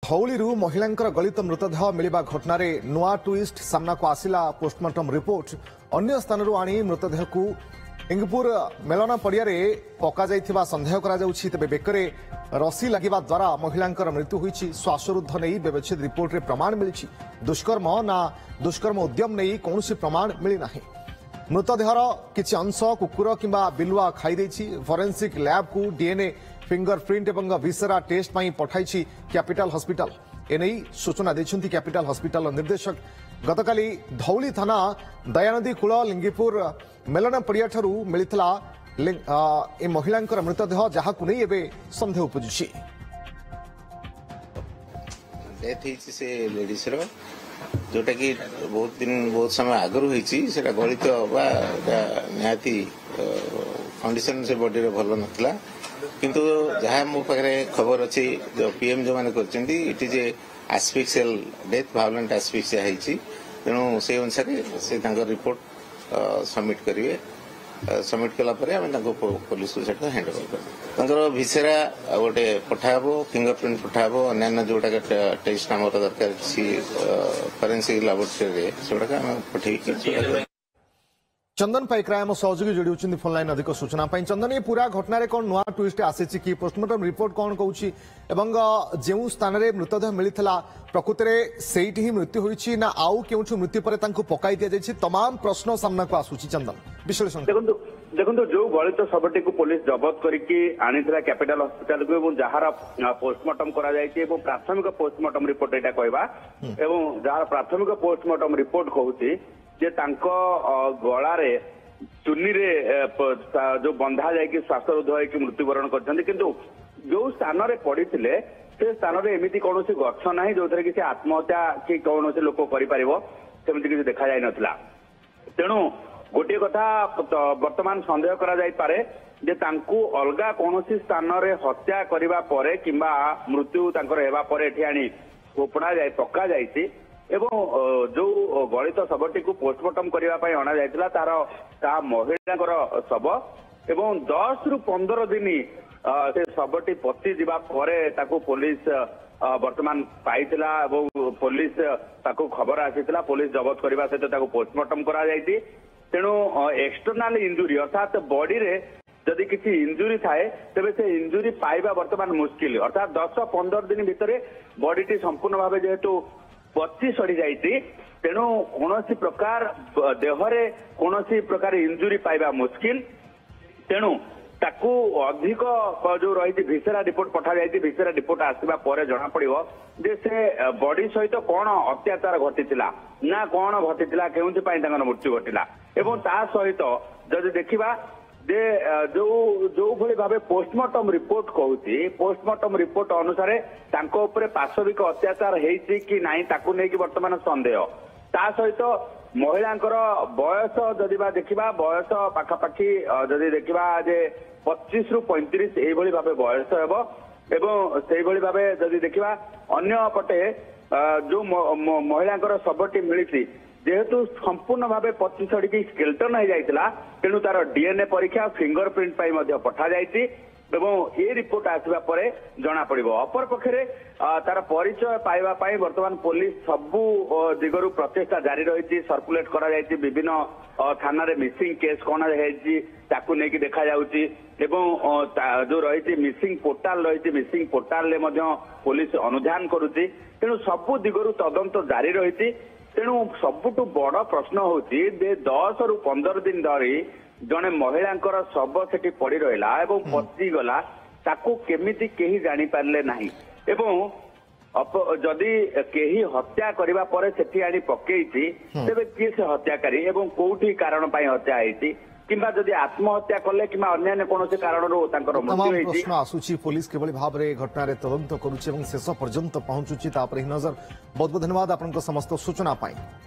धौलीरू महिलांकर गलित मृतदेह मिलिबा घटना नुआ ट्विस्ट सामना को आसिला पोस्टमार्टम रिपोर्ट अन्य स्थानरू आनी मृतदेह को इंगपुर मेलना पड़िया पका जाइथिबा संदेह करा जाउछि। तबे बेकरे रसी लागिबा द्वारा महिलांकर मृत्यु होइछि। श्वासरुद्ध नहीं व्यवच्छेद रिपोर्ट रे प्रमाण मिलिछि। दुष्कर्म ना दुष्कर्म उद्यम नहीं कौनसी प्रमाण मिली नाही। मृतदेहर किछि अंश कुकुर किंबा बिलुआ खाई देछि। फोरेंसिक लैब को डीएनए फिंगरप्रिंट एवं विसेरा टेस्ट पई पठाइछि कैपिटल हॉस्पिटल। एनै सूचना दैछन्ति कैपिटल हॉस्पिटल निर्देशक। गतकाली धौली थाना दयानदी कूल लिंगीपुर मेलना पड़िया ठारू मिलितला ए महिलांकर मृतदेह जहाकु नै एबे संदेह उपजुछि। डेथ हिची से लेडीज रो जोटा कि बहुत समय आगरू हिची सेटा गलित बा निहाती कंडीशन से बॉडी रे भलो नथला। किंतु जहाँ मो पाखे खबर अच्छी जो पीएम जो मैंने करछन्ती it is a asphyxial death violent asphyxia हिची। तेणु से अनुसार से रिपोर्ट सबमिट करेंगे। सबमिट कला पुलिस को हैंड ओवर कर भिसेरा गोटे पठाबो फिंगरप्रिंट पठाबो अन्य जोटा टेस्ट आम दरकार फरेन्सिक लैबोरेटरी से पठे। चंदन पाइकराय आम सहयोगी जोड़ी होती फोन लाइन अधिक सूचना पाई। चंदन ये पूरा घटना कौन नुआ ट्विस्ट आसी कि पोस्टमार्टम रिपोर्ट कौन कहूँ एवं जो स्थान में मृतदेह मिलता प्रकृत में सेठी ही मृत्यु होती ना आउ क्यों मृत्यु पर पकाई दि जाए तमाम प्रश्न सामना को आसूची। चंदन विश्लेषण देखो जो गलित शवटी को पुलिस जबत करके आनीला कैपिटल हॉस्पिटल को जार पोस्टमार्टम प्राथमिक पोस्टमार्टम रिपोर्ट यहाँ कहवा जार प्राथमिक पोस्टमार्टम रिपोर्ट कहूँ जे तांको गलारे चुनी रे जो बंधा जाए श्वासरुद्ध होकर मृत्युवरण करछन्ती। किंतु जो स्थान रे पड़ीथिले से स्थान रे एमिति कोनोसी गछ नाही जो थरे कि से आत्महत्या कि कोनोसी लोक करि परिबो सेमिति कि देखा जाय नथला। तेणु गोटे कथा वर्तमान संदेह करा जाय पारे जे तांकू अलगा कोनोसी स्थान रे हत्या करिबा परे किंबा मृत्यु तांकर हेबा परे एठी आनी फोपड़ा जाय पक्का जायछि एवं जो गलित शवटी को पोस्टमार्टम करने अणा जाइथिला तार महिलांकर शव एवं 10 रु 15 दिन से शवटी पचि जीवा परे ताकू पुलिस वर्तमान पाइथिला एवं पुलिस ताकू खबर आसीथिला। पुलिस जबत करने सहित ताकू पोस्टमार्टम करा जाइछि। तेणु एक्सटर्नाल इंजुरी अर्थात बॉडी रे जदि किसी इंजुरी थाए तेबे से इंजुरी पाइबा वर्तमान मुश्किल। अर्थात 10-15 दिन भितर बॉडी संपूर्ण भाव जेहेतु पचि सड़ी जाइछि तेणु कौन प्रकार देहरे कौन प्रकार इंजुरी पाइबा मुश्किल। तेणु ताकू अधिक जो रही भिसेरा रिपोर्ट पठा जाइछि। भिसेरा रिपोर्ट आसवा पर जना पड़िबो जे से बॉडी सहित कौन अत्याचार घटिथिला ना कौन घटिथिला केउंथि पई तांकर मृत्यु घटिला एवं ता सहित जदि देखिबा जे जो भली भावे पोस्टमार्टम रिपोर्ट कहूची पोस्टमार्टम रिपोर्ट अनुसार तांको उपरे पाशविक अत्याचार हेइछि कि नाही ताकू नै कि वर्तमान संदेह। ता सहित महिलांकर बयस जदि बा देखिबा बयस पाखापाखी जदि देखिबा जे 25 रु 35 एई भली भावे बयस हेबो एवं सेई भली भावे जदि देखिबा अन्य पटे जो महिलांकर शवटी मिलिछि जेहेतु संपूर्ण भाव पचि सड़ी स्केल्टन हो जाता तेणु तार डीएनए परीक्षा फिंगरप्रिंट पठा जाइछि एवं ये रिपोर्ट आसवा पर जना पड़िबो। अपर पक्षरे तार परिचय पाइबा पाई वर्तमान पुलिस सबु दिगरु प्रचेष्टा जारी रही। सर्कुलेट करा जाइछि विभिन्न थाना रे मिसिंग केस कौन है ताकू नहीं कि देखा जाउछि एवं जो रही मिसिंग पोर्टाल रही मिसिंग पोर्टाल रे मध्य पुलिस अनुधान करुछि। तेणु सबु दिगरु तदंत जारी रही। तेणु सबुठु बड़ प्रश्न होची 10 रु 15 दिन धरी जड़े महिलांकर शव सेठी पड़ी रहा एवं पचि गला ताकू केमिति केही जानी पारले नाही एवं जदि केही हत्या करिबा परे सेठी आनी पकेइछि तेबे किए से हत्याकारी एवं कोठी कारण पई हत्या हेछि किंबा जदि आत्महत्या कले किंबा अन्य कोनोसी कारणरो तांकर मृत्यु हेछि। प्रश्न आसुची पुलिस केवल भाव रे घटना रे तदंत करूछि एवं शेष पर्यंत पहुंचुछि तापर ही नजर। बहुत बहुत धन्यवाद आपनका समस्त सूचना पाई।